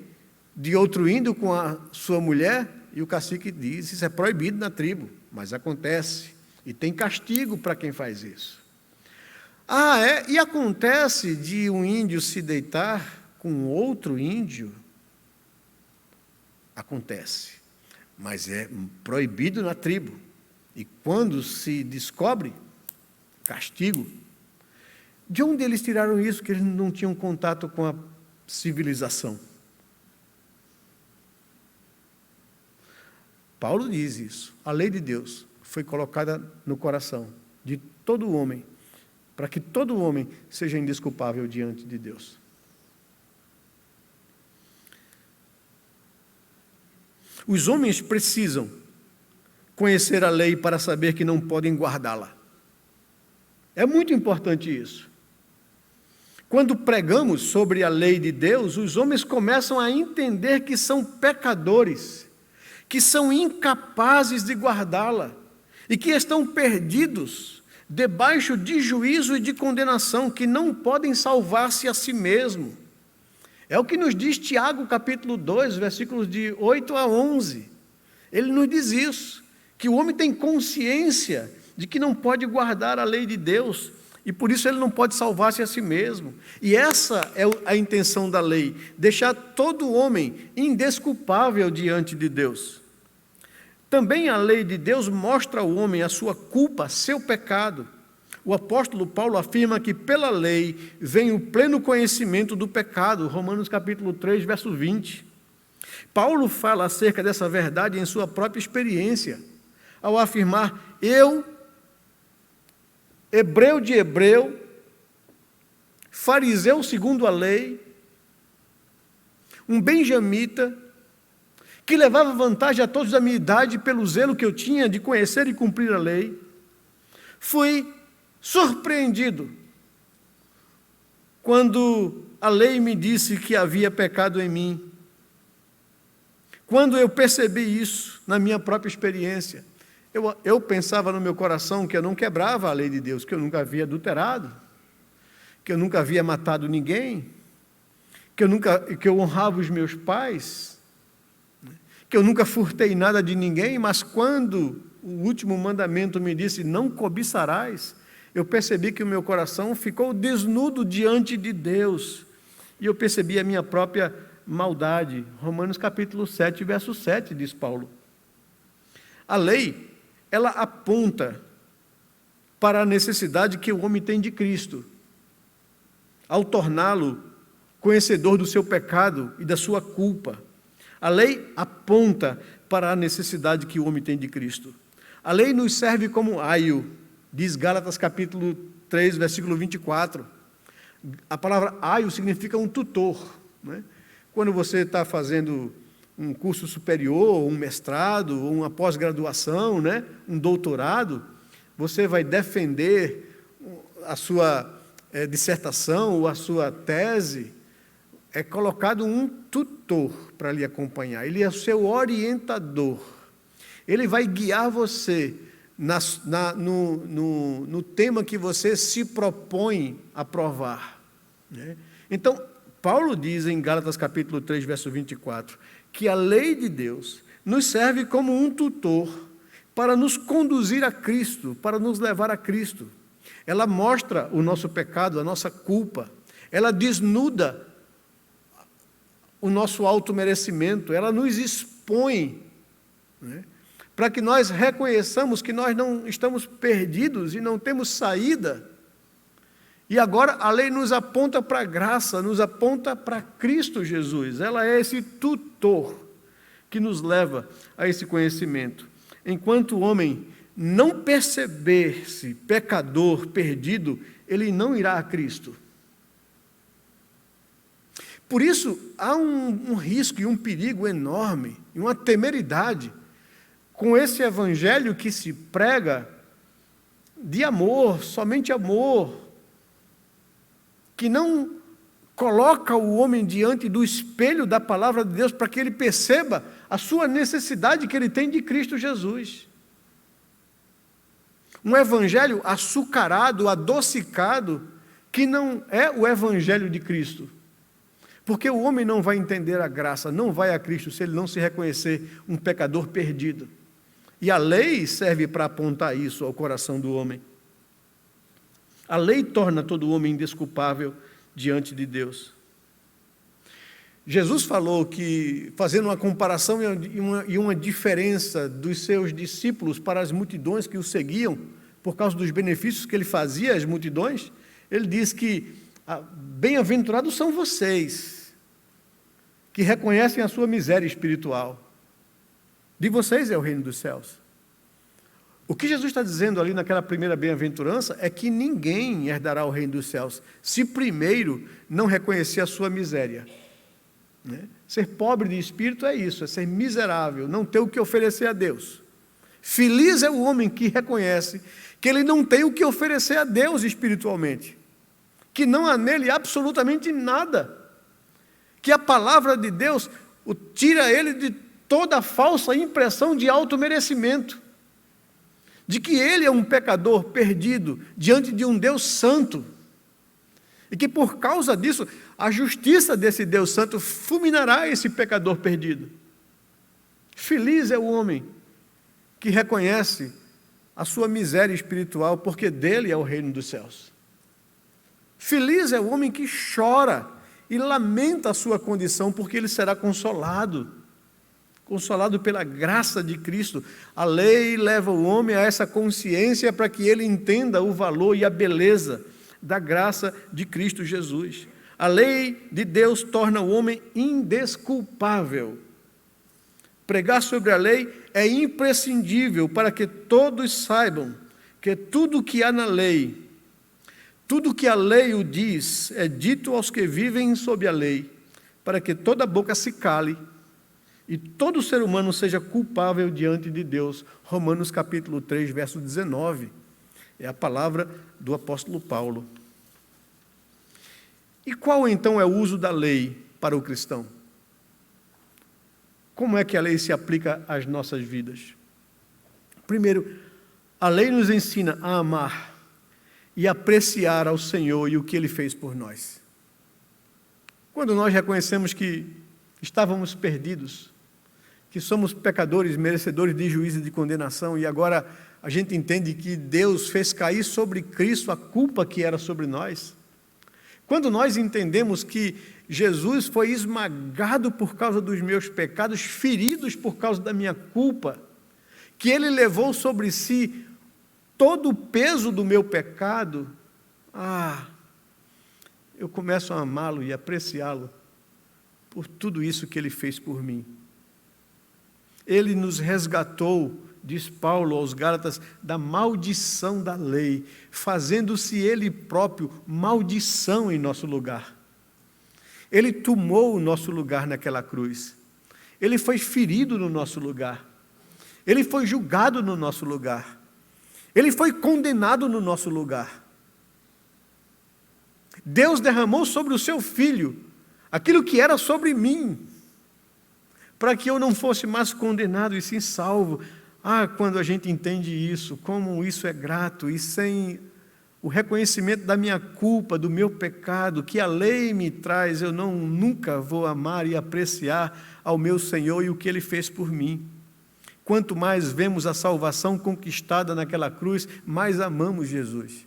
de outro índio com a sua mulher, e o cacique diz, isso é proibido na tribo, mas acontece, e tem castigo para quem faz isso. E acontece de um índio se deitar com outro índio? Acontece, mas é proibido na tribo, e quando se descobre, castigo. De onde eles tiraram isso, que eles não tinham contato com a civilização? Paulo diz isso. A lei de Deus foi colocada no coração de todo homem, para que todo homem seja indesculpável diante de Deus. Os homens precisam conhecer a lei para saber que não podem guardá-la. É muito importante isso. Quando pregamos sobre a lei de Deus, os homens começam a entender que são pecadores, que são incapazes de guardá-la e que estão perdidos debaixo de juízo e de condenação, que não podem salvar-se a si mesmo. É o que nos diz Tiago capítulo 2, versículos de 8 a 11. Ele nos diz isso, que o homem tem consciência de que não pode guardar a lei de Deus, e por isso ele não pode salvar-se a si mesmo. E essa é a intenção da lei, deixar todo homem indesculpável diante de Deus. Também a lei de Deus mostra ao homem a sua culpa, seu pecado. O apóstolo Paulo afirma que pela lei vem o pleno conhecimento do pecado, Romanos capítulo 3, verso 20. Paulo fala acerca dessa verdade em sua própria experiência, ao afirmar, eu, hebreu de hebreu, fariseu segundo a lei, um benjamita, que levava vantagem a todos da minha idade pelo zelo que eu tinha de conhecer e cumprir a lei, fui surpreendido quando a lei me disse que havia pecado em mim. Quando eu percebi isso na minha própria experiência, eu pensava no meu coração que eu não quebrava a lei de Deus, que eu nunca havia adulterado, que eu nunca havia matado ninguém, que eu honrava os meus pais, que eu nunca furtei nada de ninguém, mas quando o último mandamento me disse, não cobiçarás, eu percebi que o meu coração ficou desnudo diante de Deus, e eu percebi a minha própria maldade. Romanos capítulo 7, verso 7, diz Paulo. A lei, ela aponta para a necessidade que o homem tem de Cristo, ao torná-lo conhecedor do seu pecado e da sua culpa. A lei aponta para a necessidade que o homem tem de Cristo. A lei nos serve como aio, diz Gálatas capítulo 3, versículo 24. A palavra aio significa um tutor, né? Quando você está fazendo um curso superior, um mestrado, ou uma pós-graduação, né? Um doutorado, você vai defender a sua dissertação ou a sua tese, é colocado um tutor para lhe acompanhar. Ele é o seu orientador. Ele vai guiar você no tema que você se propõe a provar, né? Então, Paulo diz em Gálatas capítulo 3, verso 24, que a lei de Deus nos serve como um tutor para nos conduzir a Cristo, para nos levar a Cristo. Ela mostra o nosso pecado, a nossa culpa. Ela desnuda o nosso automerecimento. Ela nos expõe, né, para que nós reconheçamos que nós não estamos perdidos e não temos saída. E agora a lei nos aponta para a graça, nos aponta para Cristo Jesus. Ela é esse tutor que nos leva a esse conhecimento. Enquanto o homem não perceber-se pecador, perdido, ele não irá a Cristo. Por isso, há um risco e um perigo enorme, e uma temeridade, com esse evangelho que se prega de amor, somente amor, que não coloca o homem diante do espelho da palavra de Deus para que ele perceba a sua necessidade que ele tem de Cristo Jesus. Um evangelho açucarado, adocicado, que não é o evangelho de Cristo. Porque o homem não vai entender a graça, não vai a Cristo se ele não se reconhecer um pecador perdido. E a lei serve para apontar isso ao coração do homem. A lei torna todo homem indesculpável diante de Deus. Jesus falou que, fazendo uma comparação e uma diferença dos seus discípulos para as multidões que o seguiam, por causa dos benefícios que ele fazia às multidões, ele diz que bem-aventurados são vocês, que reconhecem a sua miséria espiritual. De vocês é o reino dos céus. O que Jesus está dizendo ali naquela primeira bem-aventurança é que ninguém herdará o reino dos céus, se primeiro não reconhecer a sua miséria, né? Ser pobre de espírito é isso, é ser miserável, não ter o que oferecer a Deus. Feliz é o homem que reconhece que ele não tem o que oferecer a Deus espiritualmente, que não há nele absolutamente nada, que a palavra de Deus tira ele de toda a falsa impressão de automerecimento, de que ele é um pecador perdido diante de um Deus santo, e que por causa disso, a justiça desse Deus santo fulminará esse pecador perdido. Feliz é o homem que reconhece a sua miséria espiritual, porque dele é o reino dos céus. Feliz é o homem que chora e lamenta a sua condição, porque ele será consolado pela graça de Cristo. A lei leva o homem a essa consciência para que ele entenda o valor e a beleza da graça de Cristo Jesus. A lei de Deus torna o homem indesculpável. Pregar sobre a lei é imprescindível para que todos saibam que tudo o que há na lei, tudo o que a lei o diz, é dito aos que vivem sob a lei, para que toda boca se cale e todo ser humano seja culpável diante de Deus. Romanos capítulo 3, verso 19. É a palavra do apóstolo Paulo. E qual então é o uso da lei para o cristão? Como é que a lei se aplica às nossas vidas? Primeiro, a lei nos ensina a amar e apreciar ao Senhor e o que Ele fez por nós. Quando nós reconhecemos que estávamos perdidos, que somos pecadores, merecedores de juízo e de condenação, e agora a gente entende que Deus fez cair sobre Cristo a culpa que era sobre nós. Quando nós entendemos que Jesus foi esmagado por causa dos meus pecados, feridos por causa da minha culpa, que Ele levou sobre si todo o peso do meu pecado, eu começo a amá-lo e apreciá-lo por tudo isso que Ele fez por mim. Ele nos resgatou, diz Paulo aos Gálatas, da maldição da lei, fazendo-se Ele próprio maldição em nosso lugar. Ele tomou o nosso lugar naquela cruz. Ele foi ferido no nosso lugar. Ele foi julgado no nosso lugar. Ele foi condenado no nosso lugar. Deus derramou sobre o seu Filho aquilo que era sobre mim, para que eu não fosse mais condenado e sim salvo. Quando a gente entende isso, como isso é grato, e sem o reconhecimento da minha culpa, do meu pecado, que a lei me traz, eu nunca vou amar e apreciar ao meu Senhor e o que Ele fez por mim. Quanto mais vemos a salvação conquistada naquela cruz, mais amamos Jesus.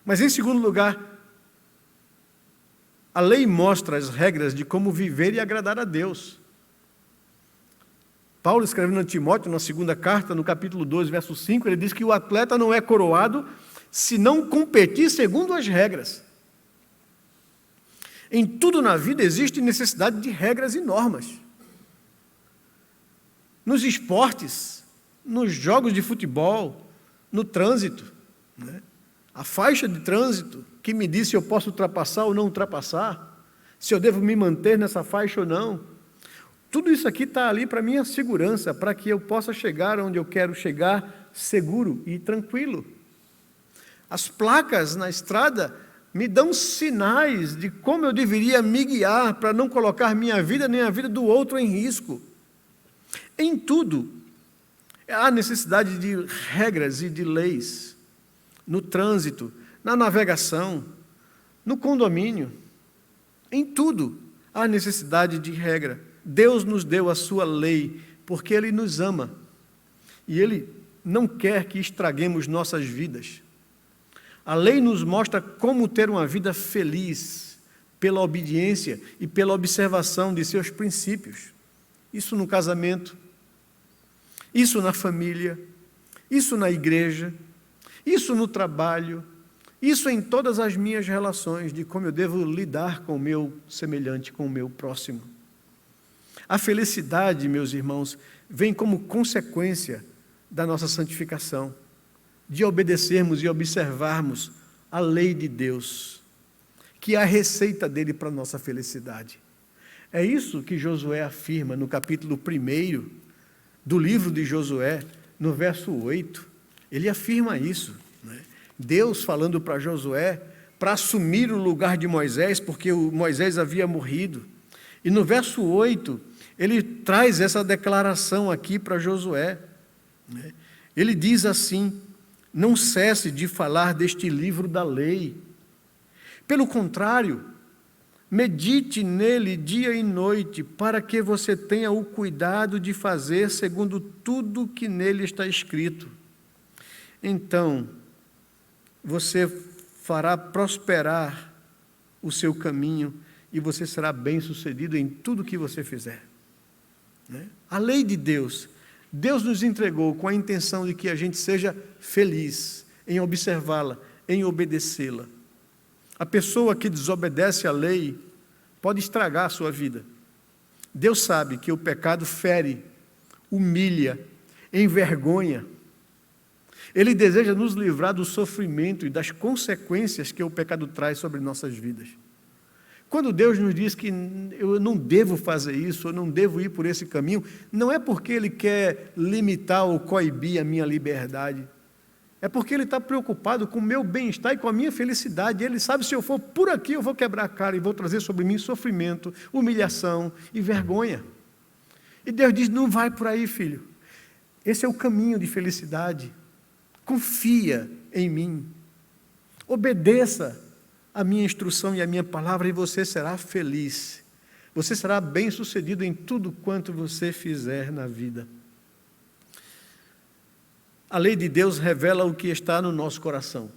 Mas em segundo lugar, a lei mostra as regras de como viver e agradar a Deus. Paulo, escrevendo a Timóteo, na segunda carta, no capítulo 12, verso 5, ele diz que o atleta não é coroado se não competir segundo as regras. Em tudo na vida existe necessidade de regras e normas. Nos esportes, nos jogos de futebol, no trânsito, né? A faixa de trânsito que me diz se eu posso ultrapassar ou não ultrapassar, se eu devo me manter nessa faixa ou não. Tudo isso aqui está ali para minha segurança, para que eu possa chegar onde eu quero chegar seguro e tranquilo. As placas na estrada me dão sinais de como eu deveria me guiar para não colocar minha vida nem a vida do outro em risco. Em tudo, há necessidade de regras e de leis. No trânsito, na navegação, no condomínio, em tudo há necessidade de regra. Deus nos deu a sua lei, porque Ele nos ama, e Ele não quer que estraguemos nossas vidas. A lei nos mostra como ter uma vida feliz, pela obediência e pela observação de seus princípios. Isso no casamento, isso na família, isso na igreja, isso no trabalho, isso em todas as minhas relações, de como eu devo lidar com o meu semelhante, com o meu próximo. A felicidade, meus irmãos, vem como consequência da nossa santificação, de obedecermos e observarmos a lei de Deus, que é a receita dele para a nossa felicidade. É isso que Josué afirma no capítulo 1 do livro de Josué, no verso 8. Ele afirma isso, né? Deus falando para Josué para assumir o lugar de Moisés, porque Moisés havia morrido. E no verso 8, ele traz essa declaração aqui para Josué, né? Ele diz assim: não cesse de falar deste livro da lei. Pelo contrário, medite nele dia e noite, para que você tenha o cuidado de fazer segundo tudo que nele está escrito. Então, você fará prosperar o seu caminho e você será bem-sucedido em tudo que você fizer. Né? A lei de Deus, Deus nos entregou com a intenção de que a gente seja feliz em observá-la, em obedecê-la. A pessoa que desobedece à lei pode estragar a sua vida. Deus sabe que o pecado fere, humilha, envergonha. Ele deseja nos livrar do sofrimento e das consequências que o pecado traz sobre nossas vidas. Quando Deus nos diz que eu não devo fazer isso, eu não devo ir por esse caminho, não é porque Ele quer limitar ou coibir a minha liberdade. É porque Ele está preocupado com o meu bem-estar e com a minha felicidade. Ele sabe, se eu for por aqui, eu vou quebrar a cara e vou trazer sobre mim sofrimento, humilhação e vergonha. E Deus diz: não vai por aí, filho. Esse é o caminho de felicidade. Confia em mim. Obedeça a minha instrução e a minha palavra e você será feliz. Você será bem-sucedido em tudo quanto você fizer na vida. A lei de Deus revela o que está no nosso coração.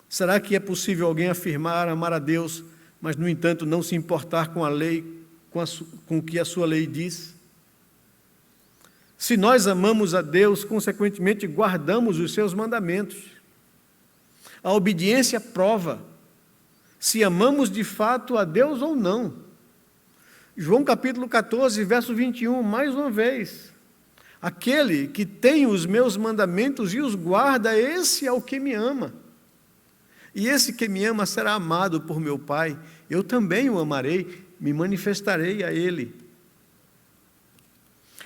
Será que é possível alguém afirmar amar a Deus, mas, no entanto, não se importar com a lei, com o que a sua lei diz? Se nós amamos a Deus, consequentemente, guardamos os seus mandamentos. A obediência prova se amamos de fato a Deus ou não. João capítulo 14, verso 21, mais uma vez. Aquele que tem os meus mandamentos e os guarda, esse é o que me ama. E esse que me ama será amado por meu Pai. Eu também o amarei, me manifestarei a ele.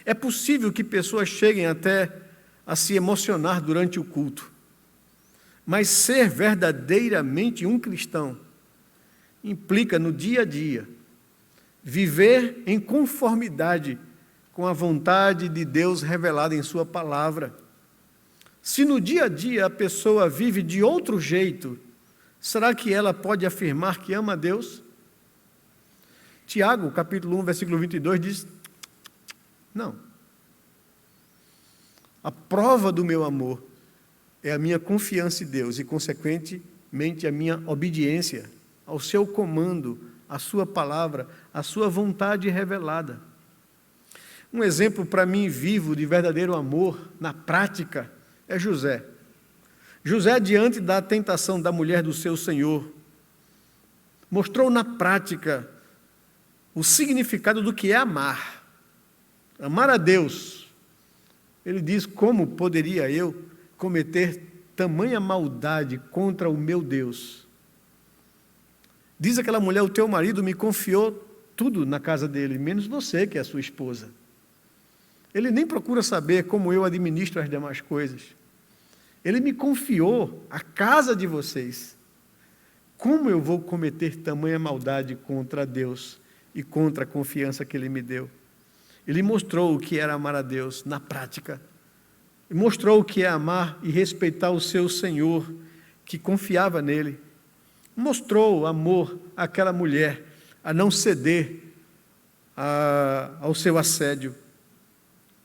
É possível que pessoas cheguem até a se emocionar durante o culto, mas ser verdadeiramente um cristão implica no dia a dia viver em conformidade com a vontade de Deus revelada em sua palavra. Se no dia a dia a pessoa vive de outro jeito, será que ela pode afirmar que ama a Deus? Tiago, capítulo 1, versículo 22 diz: não. A prova do meu amor é a minha confiança em Deus e, consequentemente, a minha obediência ao seu comando, à sua palavra, à sua vontade revelada. Um exemplo para mim vivo de verdadeiro amor, na prática, é José. José, diante da tentação da mulher do seu senhor, mostrou na prática o significado do que é amar. Amar a Deus. Ele diz: como poderia eu cometer tamanha maldade contra o meu Deus? Diz aquela mulher: o teu marido me confiou tudo na casa dele, menos você, que é a sua esposa. Ele nem procura saber como eu administro as demais coisas. Ele me confiou a casa de vocês. Como eu vou cometer tamanha maldade contra Deus e contra a confiança que Ele me deu? Ele mostrou o que era amar a Deus na prática. Ele mostrou o que é amar e respeitar o seu Senhor, que confiava nele. Mostrou amor àquela mulher, a não ceder ao seu assédio.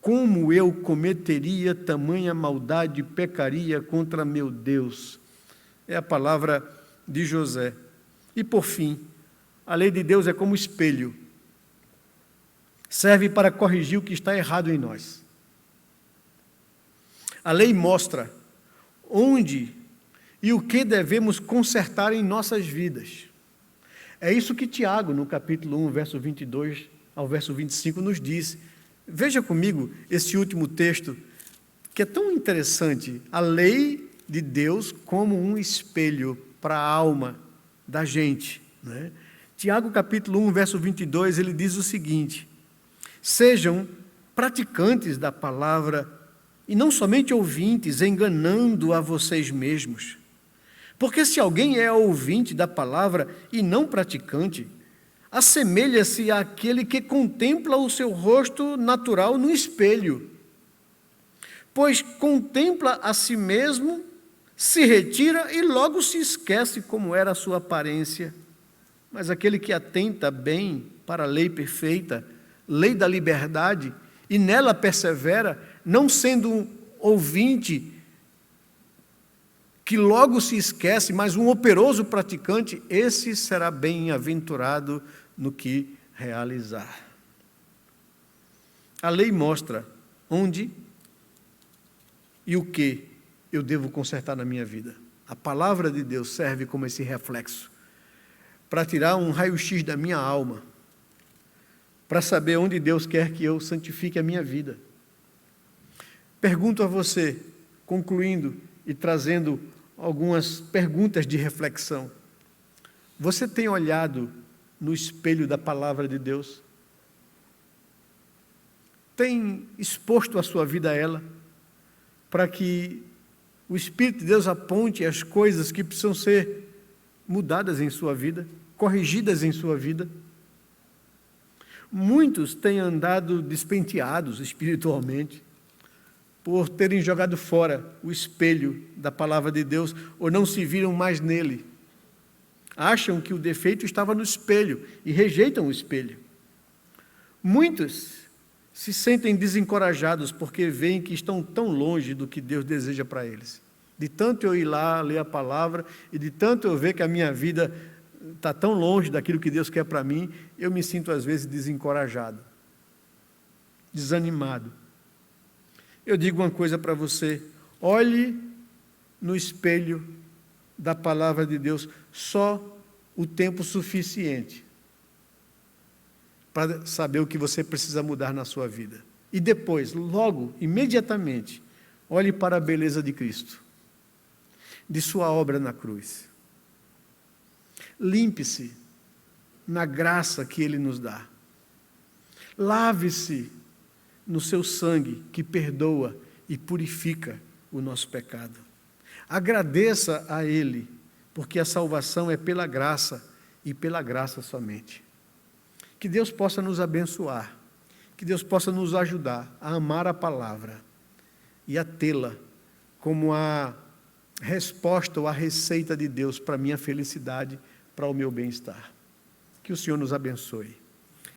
Como eu cometeria tamanha maldade e pecaria contra meu Deus? É a palavra de José. E por fim, a lei de Deus é como espelho. Serve para corrigir o que está errado em nós. A lei mostra onde e o que devemos consertar em nossas vidas. É isso que Tiago, no capítulo 1, verso 22 ao verso 25, nos diz. Veja comigo esse último texto, que é tão interessante. A lei de Deus como um espelho para a alma da gente, né? Tiago, capítulo 1, verso 22, ele diz o seguinte: sejam praticantes da palavra e não somente ouvintes, enganando a vocês mesmos. Porque se alguém é ouvinte da palavra e não praticante, assemelha-se àquele que contempla o seu rosto natural no espelho. Pois contempla a si mesmo, se retira e logo se esquece como era a sua aparência. Mas aquele que atenta bem para a lei perfeita, lei da liberdade, e nela persevera, não sendo um ouvinte que logo se esquece, mas um operoso praticante, esse será bem-aventurado no que realizar. A lei mostra onde e o que eu devo consertar na minha vida. A palavra de Deus serve como esse reflexo, para tirar um raio-x da minha alma, para saber onde Deus quer que eu santifique a minha vida. Pergunto a você, concluindo e trazendo algumas perguntas de reflexão. Você tem olhado no espelho da palavra de Deus? Tem exposto a sua vida a ela, para que o Espírito de Deus aponte as coisas que precisam ser mudadas em sua vida, corrigidas em sua vida? Muitos têm andado despenteados espiritualmente, por terem jogado fora o espelho da palavra de Deus, ou não se viram mais nele. Acham que o defeito estava no espelho e rejeitam o espelho. Muitos se sentem desencorajados porque veem que estão tão longe do que Deus deseja para eles. De tanto eu ir lá ler a palavra e de tanto eu ver que a minha vida está tão longe daquilo que Deus quer para mim, eu me sinto às vezes desencorajado, desanimado. Eu digo uma coisa para você: olhe no espelho da palavra de Deus só o tempo suficiente para saber o que você precisa mudar na sua vida. E depois, logo, imediatamente, olhe para a beleza de Cristo, de sua obra na cruz. Limpe-se na graça que Ele nos dá. Lave-se no seu sangue que perdoa e purifica o nosso pecado. Agradeça a Ele, porque a salvação é pela graça e pela graça somente. Que Deus possa nos abençoar, que Deus possa nos ajudar a amar a palavra e a tê-la como a resposta ou a receita de Deus para a minha felicidade, para o meu bem-estar. Que o Senhor nos abençoe.